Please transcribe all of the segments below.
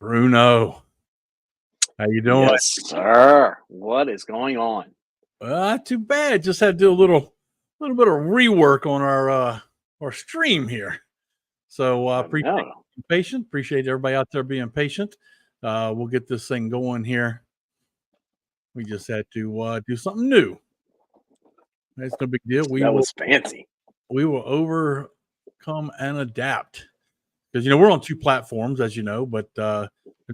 Bruno, how you doing? Yes, sir. What is going on? Not too bad. Just had to do a little bit of rework on our stream here. So I appreciate know. you being patient. Appreciate everybody out there being patient. We'll get this thing going here. We just had to do something new. It's no big deal. We That will was fancy. we will overcome and adapt because we're on two platforms, as you know, but there's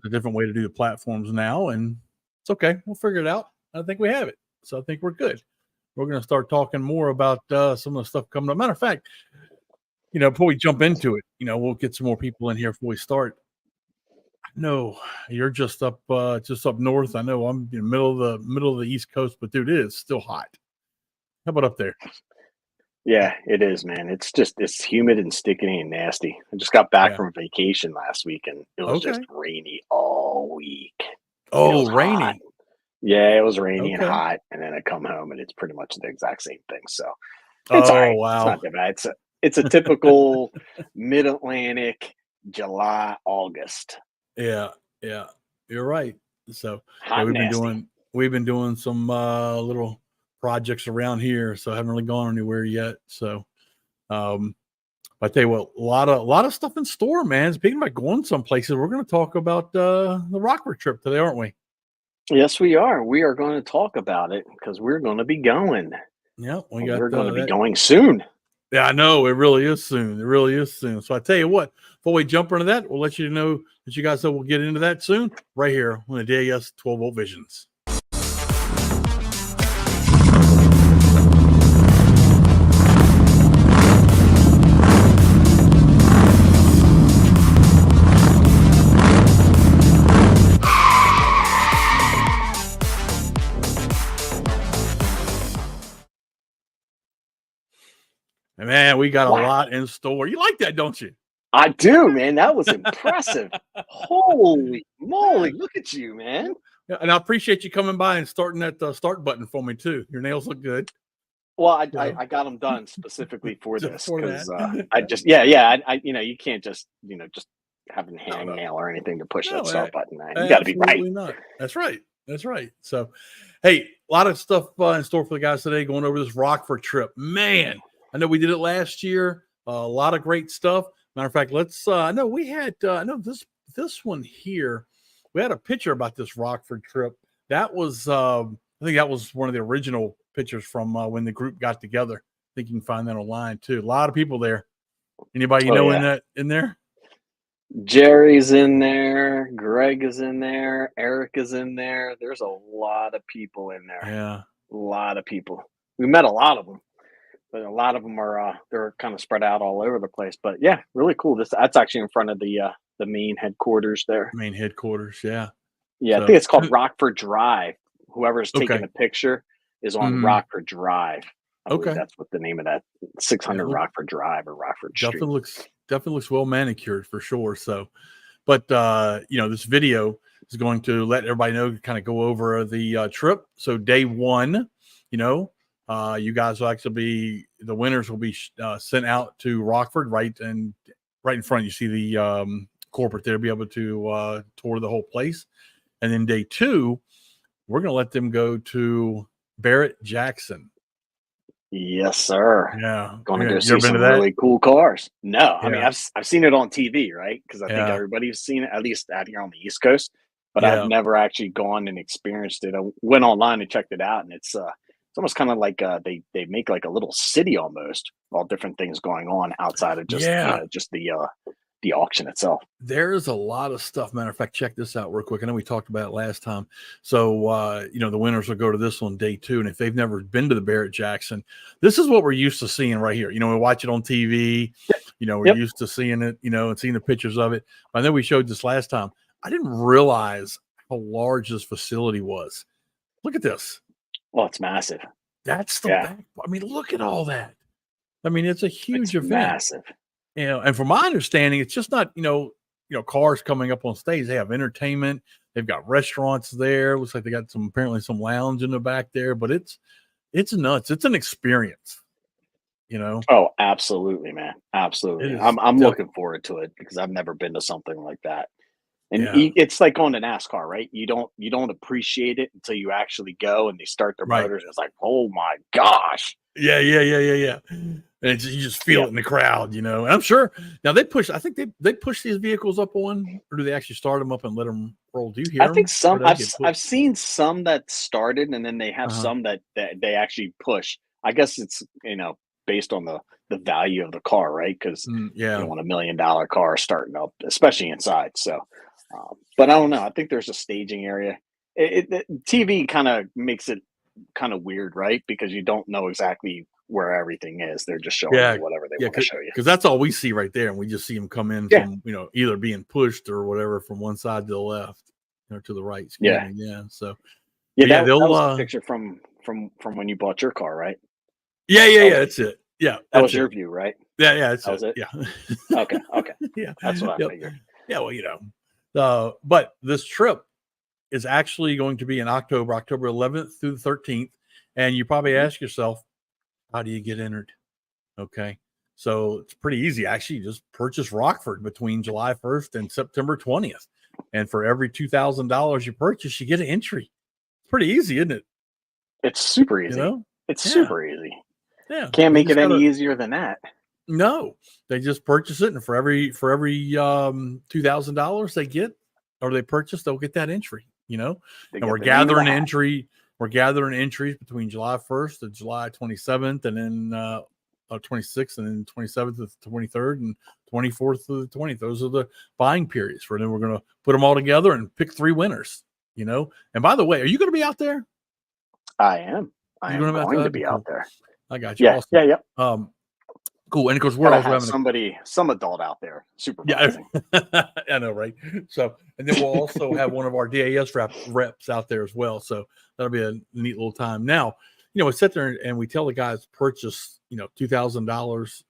a different way to do the platforms now, and it's okay. We'll figure it out. I think we have it, so I think we're good. We're going to start talking more about some of the stuff coming up. Matter of fact, before we jump into it, we'll get some more people in here before we start. No, you're just up north. I know I'm in the middle of the East Coast, but dude, it is still hot. How about up there? Yeah, it is, man. It's humid and sticky and nasty. I just got back Yeah. from vacation last week and it was just Okay. rainy all week. It Oh, was hot. rainy. Yeah, it was rainy and Okay. hot, and then I come home and it's pretty much the exact same thing. So it's all Oh, right. It's wow. not that bad. It's a typical mid-Atlantic July, August. Yeah, yeah, you're right. So yeah, Hot and nasty. we've been doing some little projects around here, so I haven't really gone anywhere yet. So, I tell you what, a lot of stuff in store, man. Speaking about going some places, we're going to talk about the Rockford trip today, aren't we? Yes, we are. We are going to talk about it because we're going to be going. Yeah, we We're got going to be that. going soon. Yeah, I know it really is soon. It really is soon. So I tell you what, before we jump into that, we'll let you know that you guys know we'll get into that soon, right here on the DAS 12 Volt Visions. And man, we got a Wow. lot in store. You like that, don't you? I do, man. That was impressive. Holy Yeah. moly. Look at you, man. Yeah, and I appreciate you coming by and starting that start button for me too. Your nails look good. Well, I, You I, know, I got them done specifically for just this for that. because I just, yeah. You can't just, just have a No, no, hangnail or anything to push that no, start button, man. You got to be right. absolutely not. That's right. That's right. So, hey, a lot of stuff in store for the guys today. Going over this Rockford trip, man. I know we did it last year. A lot of great stuff. Matter of fact, let's. I know we had. I know this one here. We had a picture about this Rockford trip. That was. I think that was one of the original pictures from when the group got together. I think you can find that online too. A lot of people there. Anybody you Oh, know yeah. in there? Jerry's in there. Greg is in there. Eric is in there. There's a lot of people in there. Yeah. A lot of people. We met a lot of them. But a lot of them are they're kind of spread out all over the place. But yeah, really cool. That's actually in front of the main headquarters there. Main headquarters. Yeah. Yeah, I So think it's called Rockford Drive. Whoever's taking okay. the picture is on Mhm. Rockford Drive. I believe Okay. that's what the name of that Yeah, 600 Rockford Drive or Rockford Street. definitely looks well manicured for sure. So, but this video is going to let everybody know, kind of go over the trip. So day one, you guys will actually be the winners will be sent out to Rockford, right in front. You see the corporate there, be able to tour the whole place, and then day two, we're going to let them go to Barrett Jackson. Yes, sir. Yeah, Going to yeah. go You ever see been to some that? really cool cars. No, I mean Yeah, I've seen it on TV, right? Because I think yeah, everybody's seen it at least out here on the East Coast. But I've yeah. never actually gone and experienced it. I went online and checked it out, and it's almost kind of like they make like a little city almost, all different things going on outside of just Yeah, just the auction itself. there's a lot of stuff. Matter of fact, check this out real quick. I know we talked about it last time. So, the winners will go to this one day two. And if they've never been to the Barrett Jackson, this is what we're used to seeing right here. We watch it on TV. We're Yep. used to seeing it, and seeing the pictures of it. I know we showed this last time. I didn't realize how large this facility was. Look at this. Well, it's massive. That's the Yeah, back. I mean, look at all that. I mean, it's a it's huge event. massive. And from my understanding, it's just not, cars coming up on stage. They have entertainment. They've got restaurants there. Looks like they got apparently some lounge in the back there, but it's nuts. It's an experience, you know. Oh, absolutely, man. It Absolutely. is I'm looking forward to it because I've never been to something like that. And Yeah. it's like going to NASCAR, right? You don't appreciate it until you actually go and they start their Right. motors, and it's like, oh my gosh. Yeah. And you just feel Yeah. it in the crowd, And I'm sure now I think they push these vehicles up on, or do they actually start them up and let them roll? Do you I hear think them? Or some do they get I've pushed? seen some that started, and then they have Uh-huh. some that they actually push. I guess it's, based on the value of the car, right? Because you Yeah. don't want $1 million car starting up, especially inside. So, but I don't know. I think there's a staging area. The TV kind of makes it kind of weird, right? Because you don't know exactly where everything is. They're just showing you Yeah. whatever they Yeah. want to show you. Because that's all we see right there. And we just see them come in Yeah, from, either being pushed or whatever from one side to the left, to the right. Excuse yeah, me. Yeah. So, yeah. but yeah, That they'll, was a picture from when you bought your car, right? That yeah. was That's it. Yeah. that That's was it. your view, right? Yeah. That's That it. was it. Yeah. Okay, okay. Yeah. That's what I Yep. figured. Yeah. Well, but this trip is actually going to be in October 11th through the 13th. And you probably Mhm. ask yourself, how do you get entered? Okay. So it's pretty easy. Actually, you just purchase Rockford between July 1st and September 20th. And for every $2,000 you purchase, you get an entry. It's pretty easy, isn't it? It's super You easy. know? It's Yeah. super easy. Yeah. Can't You make just it any gotta easier than that. no. They just purchase it, and for every $2,000 they get or they purchase, they'll get that entry. They And get the name of the hat. we're gathering entries between July 1st to July 27th, and then 26th, and then 27th to the 23rd, and 24th to the 20th. Those are the buying periods. For then we're going to put them all together and pick 3 winners. And by the way, are you going to be out there? I am. I You're am going to be out there? going to That'd be be out cool. there. I got you. Yeah, Awesome. yeah, yeah. Cool. And of course, we're Gotta also have having some adult out there yeah, supervising. I know, right? So, and then we'll also have one of our DAS reps out there as well. So that'll be a neat little time. Now, we sit there and we tell the guys purchase, $2,000,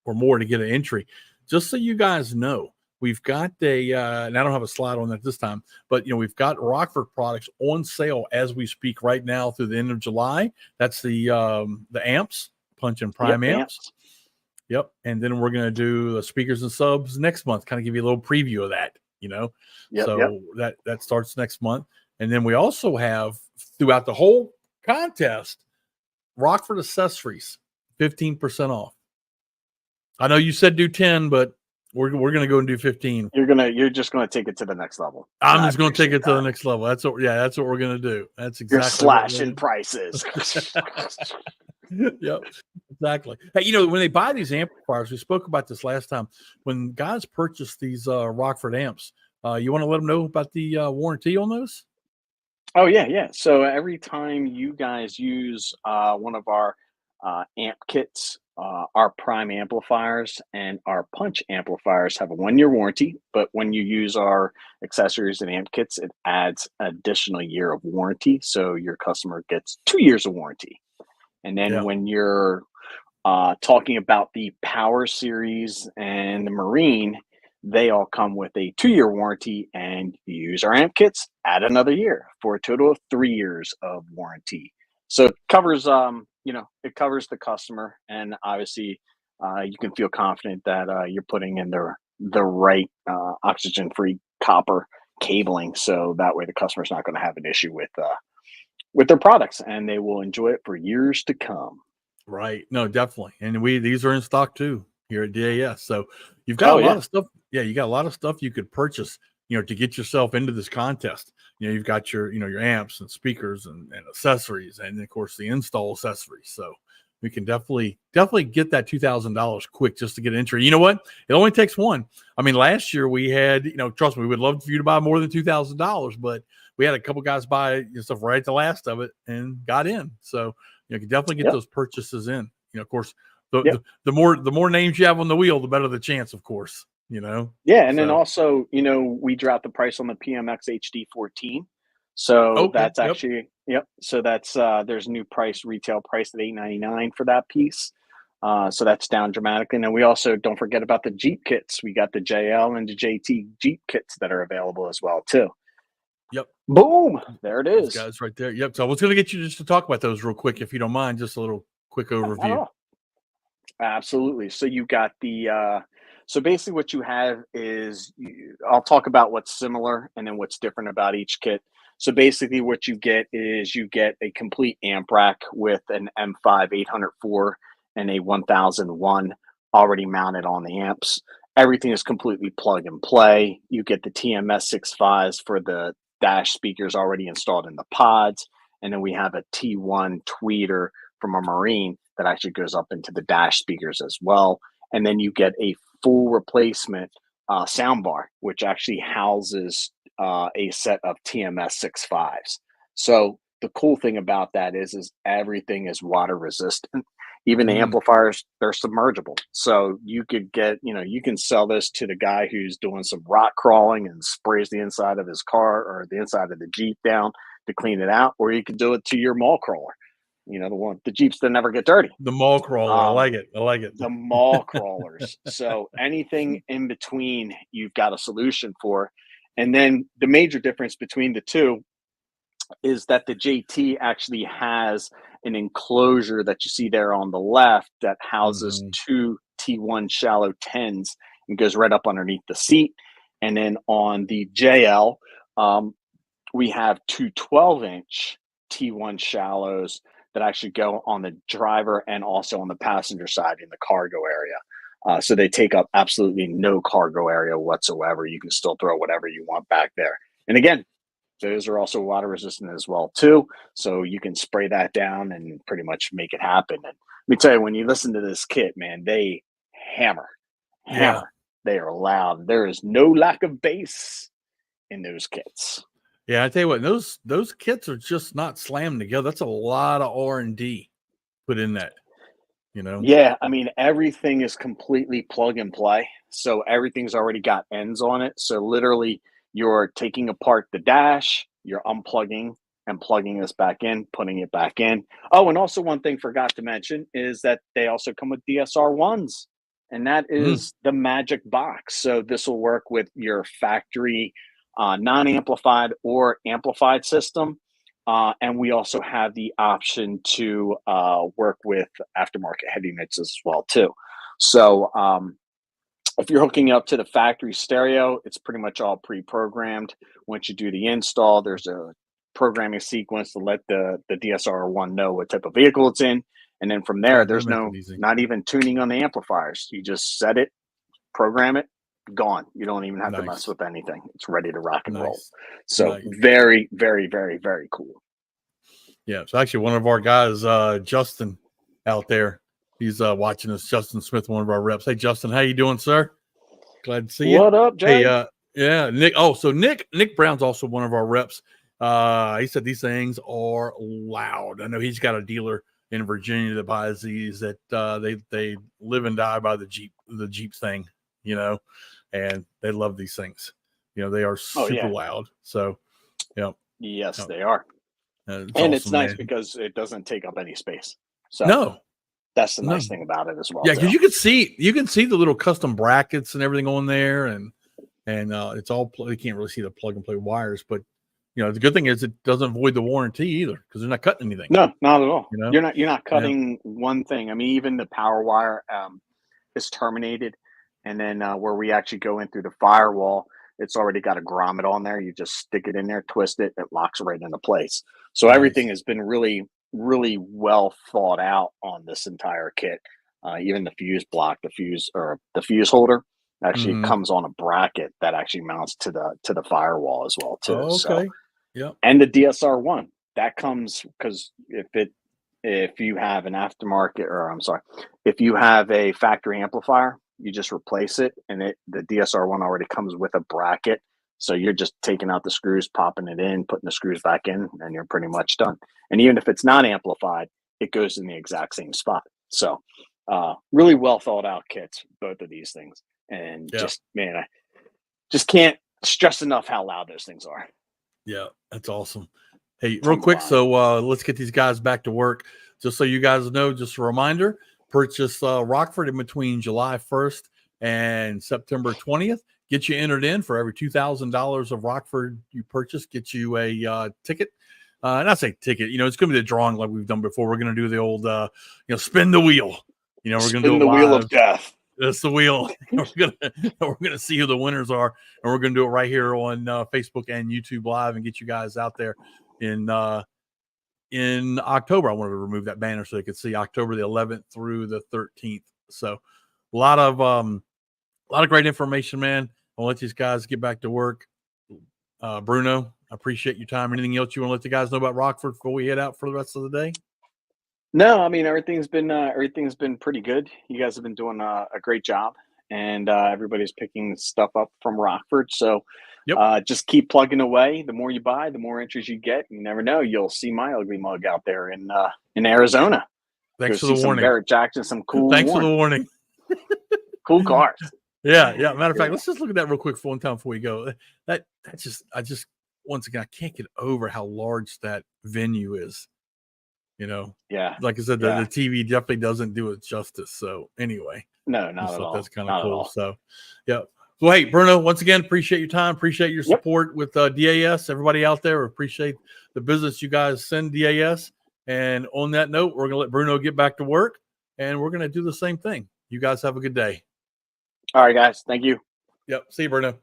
or more to get an entry. Just so you guys know, we've got and I don't have a slide on that this time, but we've got Rockford products on sale as we speak right now through the end of July. That's the amps, Punch and Prime Yep, amps. Yep. And then we're going to do the speakers and subs next month, kind of give you a little preview of that. Yep. So that starts next month. And then we also have throughout the whole contest, Rockford accessories, 15% off. I know you said do 10, but we're going to go and do 15. You're just gonna take it to the next level. I'm I just going to take appreciate it to the that. next level. That's what we're going to do. That's You're exactly what we're slashing going prices. to Yep, exactly. Hey, when they buy these amplifiers, we spoke about this last time. When guys purchase these Rockford amps, you want to let them know about the warranty on those? Oh yeah, yeah. So every time you guys use one of our amp kits, our prime amplifiers and our punch amplifiers have a 1 year warranty. But when you use our accessories and amp kits, it adds an additional year of warranty. So your customer gets 2 years of warranty. And then Yeah. when you're talking about the Power Series and the Marine, they all come with a 2 year warranty, and you use our amp kits, add another year for a total of 3 years of warranty. So it covers, it covers the customer, and obviously, you can feel confident that you're putting in the right oxygen-free copper cabling, so that way the customer's not going to have an issue with their products, and they will enjoy it for years to come. Right. No, definitely. And these are in stock too here at DAS. So you've got a Oh lot yeah, of stuff. Yeah, you got a lot of stuff you could purchase, to get yourself into this contest. You've got your amps and speakers and accessories, and of course the install accessories. So we can definitely get that $2,000 quick just to get an entry. You know what? It only takes one. I mean, last year we had, trust me, we would love for you to buy more than $2,000, but we had a couple guys buy stuff right at the last of it and got in. So you can definitely get yep, those purchases in. Of course, the, yep. the the more names you have on the wheel, the better the chance, of course. Yeah, and then So also, we dropped the price on the PMX HD14. So okay, that's yep, actually, yep. So that's there's a new price, retail price at $899 for that piece. So that's down dramatically. And then we also don't forget about the Jeep kits. We got the JL and the JT Jeep kits that are available as well too. yep. Boom, there it Those is. guys right there. Yep. So I was going to get you just to talk about those real quick, if you don't mind, just a little quick Not at overview. all. Absolutely. So you got the So basically, what you have is I'll talk about what's similar and then what's different about each kit. So basically, what you get is you get a complete amp rack with an M5 804 and a 1001 already mounted on the amps. Everything is completely plug and play. You get the TMS 65s for the dash speakers already installed in the pods. And then we have a T1 tweeter from a Marine that actually goes up into the dash speakers as well. And then you get a full replacement soundbar, which actually houses a set of TMS 65s. So the cool thing about that is everything is water resistant. Even the amplifiers, they're submergible. So you could get, you can sell this to the guy who's doing some rock crawling and sprays the inside of his car or the inside of the Jeep down to clean it out, or you could do it to your mall crawler. The Jeeps that never get dirty. The mall crawler. I like it. The mall crawlers. So anything in between, you've got a solution for. And then the major difference between the two is that the JT actually has an enclosure that you see there on the left that houses two T1 shallow 10s and goes right up underneath the seat. And then on the JL, we have two 12-inch T1 shallows that actually go on the driver and also on the passenger side in the cargo area. So they take up absolutely no cargo area whatsoever. You can still throw whatever you want back there. And again, those are also water resistant as well too. So you can spray that down and pretty much make it happen. And let me tell you, when you listen to this kit, man, they hammer. Yeah. They are loud. There is no lack of bass in those kits. Yeah, I tell you what, those kits are just not slammed together. That's a lot of R&D put in that, Yeah, I mean, everything is completely plug and play. So everything's already got ends on it. So literally, you're taking apart the dash, you're unplugging and plugging this back in, putting it back in. Oh, and also one thing forgot to mention is that they also come with DSR ones, and that is the magic box. So this will work with your factory non-amplified or amplified system. And we also have the option to work with aftermarket heavy mixes as well too. So if you're hooking up to the factory stereo, it's pretty much all pre-programmed. Once you do the install, there's a programming sequence to let the DSR1 know what type of vehicle it's in. And then from there, there's not even tuning on the amplifiers. You just set it, program it, gone. You don't even have to mess with anything. It's ready to rock and roll. So very, very, very, very cool. Yeah. So actually one of our guys, Justin out there, he's watching us, Justin Smith, one of our reps. Hey, Justin, how you doing, sir? Glad to see you. What up, Jay? Hey, yeah, Nick. Oh, so Nick Brown's also one of our reps. He said these things are loud. I know he's got a dealer in Virginia that buys these that they live and die by the Jeep thing, and they love these things. They are super loud. So, yes, they are. It's and awesome, it's nice because it doesn't take up any space. So that's the nice thing about it as well. Yeah, because you can see the little custom brackets and everything on there, and it's all you can't really see the plug and play wires, but the good thing is it doesn't void the warranty either because they're not cutting anything. No, not at all. You're not cutting one thing. I mean, even the power wire is terminated, and then where we actually go in through the firewall, it's already got a grommet on there. You just stick it in there, twist it, it locks right into place. So everything has been really, really well thought out on this entire kit. Even the fuse block, the fuse holder actually comes on a bracket that actually mounts to the firewall as well too. Oh, okay. Yeah. And the DSR1 that comes because if you have an aftermarket, if you have a factory amplifier, you just replace it, and the DSR1 already comes with a bracket. So you're just taking out the screws, popping it in, putting the screws back in, and you're pretty much done. And even if it's not amplified, it goes in the exact same spot. So really well thought out kits, both of these things. And I just can't stress enough how loud those things are. Yeah, that's awesome. Hey, real quick, so let's get these guys back to work. Just so you guys know, just a reminder, purchase Rockford in between July 1st and September 20th. Get you entered in for every $2,000 of Rockford you purchase. Get you a ticket. And I say ticket, it's going to be the drawing like we've done before. We're going to do the old, spin the wheel. We're going to do the wheel of death. That's the wheel. We're gonna see who the winners are, and we're gonna do it right here on Facebook and YouTube Live, and get you guys out there in October. I wanted to remove that banner so they could see October the 11th through the 13th. So a lot of great information, man. I'll let these guys get back to work. Bruno, I appreciate your time. Anything else you want to let the guys know about Rockford before we head out for the rest of the day? No, I mean everything's been pretty good. You guys have been doing a great job, and everybody's picking stuff up from Rockford. So Yep. just keep plugging away. The more you buy, the more entries you get. You never know, you'll see my ugly mug out there in Arizona. Go Thanks for see the some warning. Barrett Jackson, some cool Thanks for the warning. cool cars. Yeah. Matter of fact, Yeah. let's just look at that real quick for one time before we go. I just once again, I can't get over how large that venue is. Yeah, Like I said, the yeah. TV definitely doesn't do it justice. So anyway, No, I not just at thought all. that's kind of Not at cool. all. So, yeah. Well, hey, Bruno, once again, appreciate your time. Appreciate your Yep. support with DAS. Everybody out there, appreciate the business you guys send DAS. And on that note, we're going to let Bruno get back to work, and we're going to do the same thing. You guys have a good day. All right, guys. Thank you. Yep. See you, Bruno.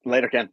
Later, Ken.